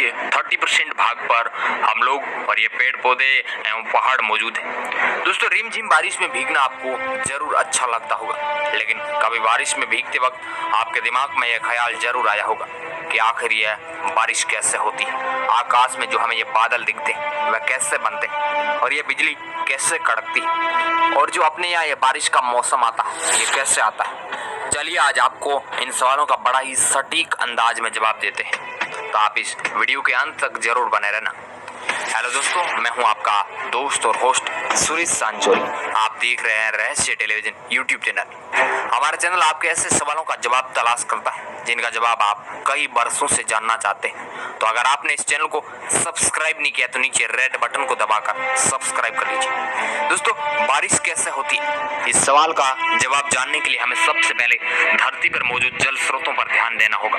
नीचे 30% भाग पर हम लोग और ये पेड़ पौधे एवं पहाड़ मौजूद है। दोस्तों रिमझिम बारिश में भीगना आपको जरूर अच्छा लगता होगा, लेकिन कभी बारिश में भीगते वक्त आपके दिमाग में यह ख्याल जरूर आया होगा कि आखिर यह बारिश कैसे होती है, आकाश में जो हमें ये बादल दिखते वह कैसे बनते और ये बिजली कैसे कड़कती, और जो अपने यहाँ ये बारिश का मौसम आता है ये कैसे आता है। चलिए आज आपको इन सवालों का बड़ा ही सटीक अंदाज में जवाब देते हैं, तो आप इस वीडियो के अंत तक जरूर बने रहना। हेलो दोस्तों, मैं हूं आपका दोस्त और होस्ट सुरेश सांचोरी। आप देख रहे हैं रहस्य टेलीविजन यूट्यूब चैनल। हमारा चैनल आपके ऐसे सवालों का जवाब तलाश करता है जिनका जवाब आप कई बरसों से जानना चाहते हैं। तो अगर आपने इस चैनल को सब्सक्राइब नहीं किया तो नीचे रेड बटन को दबाकर सब्सक्राइब कर लीजिए। दोस्तों बारिश कैसे होती है, इस सवाल का जवाब जानने के लिए हमें सबसे पहले धरती पर मौजूद जल स्रोतों पर ध्यान देना होगा।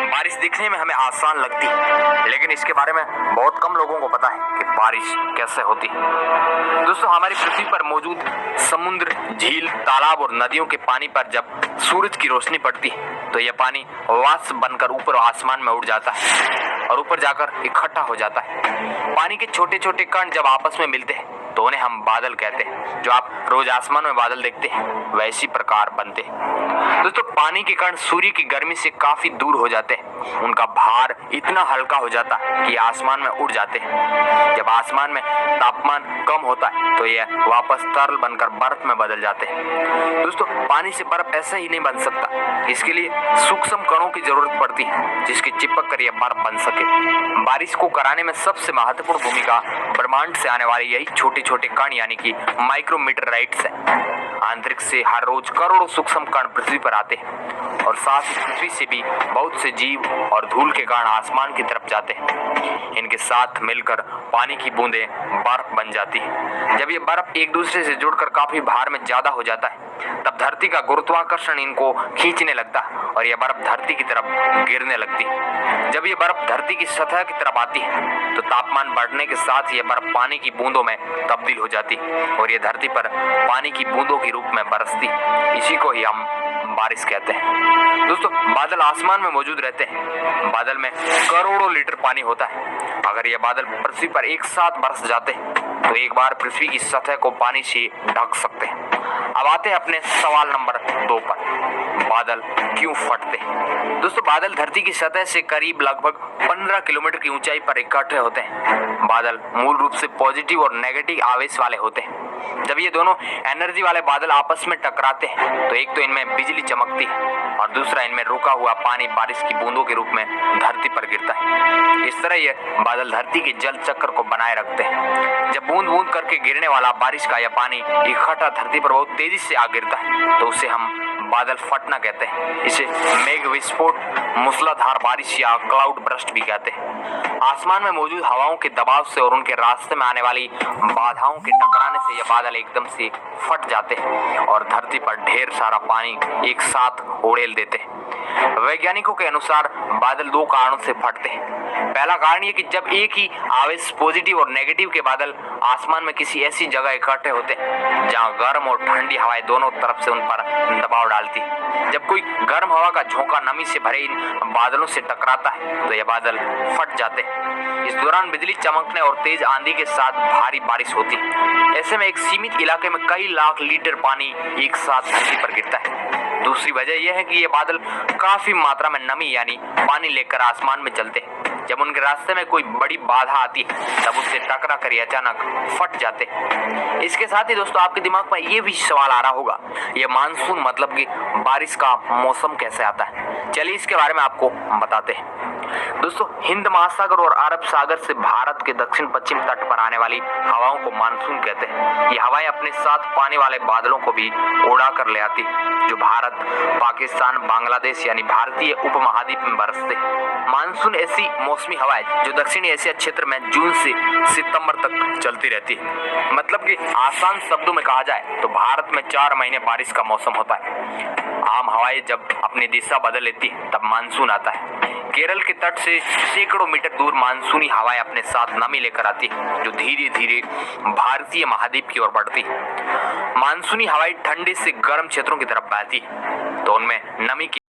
बारिश दिखने में हमें आसान लगती है, लेकिन इसके बारे में बहुत कम लोगों को पता है कि बारिश कैसे होती है। दोस्तों हमारी पृथ्वी पर मौजूद समुद्र, झील, तालाब और नदियों के पानी पर जब सूरज की रोशनी पड़ती है तो यह पानी वाष्प बनकर ऊपर आसमान में उड़ जाता है और ऊपर जाकर इकट्ठा हो जाता है। पानी के छोटे छोटे कण जब आपस में मिलते हैं तो उन्हें हम बादल कहते हैं। जो आप रोज आसमान में बादल देखते हैं वैसी प्रकार बनते हैं। दोस्तों पानी के कण सूर्य की गर्मी से काफी दूर हो जाते हैं, उनका भार इतना हल्का हो जाता है कि आसमान में उड़ जाते हैं। जब आसमान में तापमान कम होता है तो यह वापस तरल बनकर बर्फ में बदल जाते हैं। दोस्तों पानी से बर्फ ऐसे ही नहीं बन सकता, इसके लिए सूक्ष्म कणों की जरूरत पड़ती है जिसकी चिपक कर यह बर्फ बन सके। बारिश को कराने में सबसे महत्वपूर्ण भूमिका ब्रह्मांड से आने वाले यही छोटे छोटे कण यानी कि माइक्रोमीटराइट्स है। अंतरिक्ष से हर रोज करोड़ों सूक्ष्म कण पृथ्वी पर आते हैं और साथ ही पृथ्वी से भी बहुत से जीव और धूल के कण आसमान की तरफ जाते हैं। इनके साथ मिलकर पानी की बूंदें बर्फ बन जाती है। जब ये बर्फ एक दूसरे से जुड़कर काफी भार में ज्यादा हो जाता है तब धरती का गुरुत्वाकर्षण इनको खींचने लगता है और यह बर्फ धरती की तरफ गिरने लगती है। जब ये बर्फ धरती की सतह की तरफ आती है तो तापमान बढ़ने के साथ ये बर्फ पानी की बूंदों में तब्दील हो जाती है और ये धरती पर पानी की बूंदों के रूप में बरसती। इसी को ही हम बारिश कहते हैं। दोस्तों बादल आसमान में मौजूद रहते हैं। बादल में करोड़ों लीटर पानी होता है। अगर ये बादल पृथ्वी पर एक साथ बरस जाते तो एक बार पृथ्वी की सतह को पानी से ढक सकते हैं। अब आते हैं अपने सवाल नंबर 2 पर, बादल क्यों फटते हैं। दोस्तों बादल धरती की सतह से करीब लगभग 15 किलोमीटर की ऊंचाई पर इकट्ठे होते हैं। बादल मूल रूप से पॉजिटिव और नेगेटिव आवेश वाले होते हैं। जब ये दोनों एनर्जी वाले बादल आपस में टकराते हैं तो एक तो इनमें बिजली चमकती है और दूसरा इनमें रुका हुआ पानी बारिश की बूंदों के रूप में धरती पर गिरता है। इस तरह ये बादल धरती के जल चक्र को बनाए रखते हैं। जब बूंद बूंद करके गिरने वाला बारिश का यह पानी इकट्ठा धरती पर बहुत तेजी से आ गिरता है तो उसे हम बादल फटना कहते हैं। इसे मेघ विस्फोट, मूसलाधार बारिश या क्लाउड बर्स्ट भी कहते हैं। आसमान में मौजूद हवाओं के दबाव से और उनके रास्ते में आने वाली बाधाओं के टकराने से ये बादल एकदम से फट जाते हैं और धरती पर ढेर सारा पानी एक साथ उड़ेल देते हैं। वैज्ञानिकों के अनुसार बादल 2 कारणों से फटते हैं। पहला कारण ये कि जब एक ही आवेश पॉजिटिव और नेगेटिव के बादल आसमान में किसी ऐसी जगह इकट्ठे होते हैं जहां गर्म और ठंडी हवाएं दोनों तरफ से उन पर दबाव डालती है। जब कोई गर्म हवा का झोंका नमी से भरे इन बादलों से टकराता है तो ये बादल फट जाते हैं। इस दौरान बिजली चमकने और तेज आंधी के साथ भारी बारिश होती है। ऐसे में एक सीमित इलाके में कई लाख लीटर पानी एक साथ धरती पर गिरता है। दूसरी वजह यह है कि ये बादल काफी मात्रा में नमी यानी पानी लेकर आसमान में चलते हैं। जब उनके रास्ते में कोई बड़ी बाधा आती है तब उससे टकरा कर अचानक फट जाते हैं। इसके साथ ही दोस्तों आपके दिमाग में ये भी सवाल आ रहा होगा, ये मानसून मतलब कि बारिश का मौसम कैसे आता है। चलिए इसके बारे में आपको बताते हैं। दोस्तों हिंद महासागर और अरब सागर से भारत के दक्षिण पश्चिम तट पर आने वाली हवाओं को मानसून कहते हैं। ये हवाएं अपने साथ पानी वाले बादलों को भी उड़ा कर ले आती जो भारत, पाकिस्तान, बांग्लादेश यानी भारतीय उपमहाद्वीप में बरसते। मानसून ऐसी मौसमी हवाएं जो दक्षिणी एशिया क्षेत्र में जून से सितंबर तक चलती रहती है। मतलब कि आसान शब्दों में कहा जाए तो भारत में 4 महीने बारिश का मौसम होता है। आम हवाएं जब अपनी दिशा बदल लेती है तब मानसून आता है। केरल के तट से सैकड़ों मीटर दूर मानसूनी हवाएं अपने साथ नमी लेकर आती है जो धीरे धीरे भारतीय महाद्वीप की ओर बढ़ती है। मानसूनी हवाएं ठंडे से गर्म क्षेत्रों की तरफ बहती है तो उनमें नमी की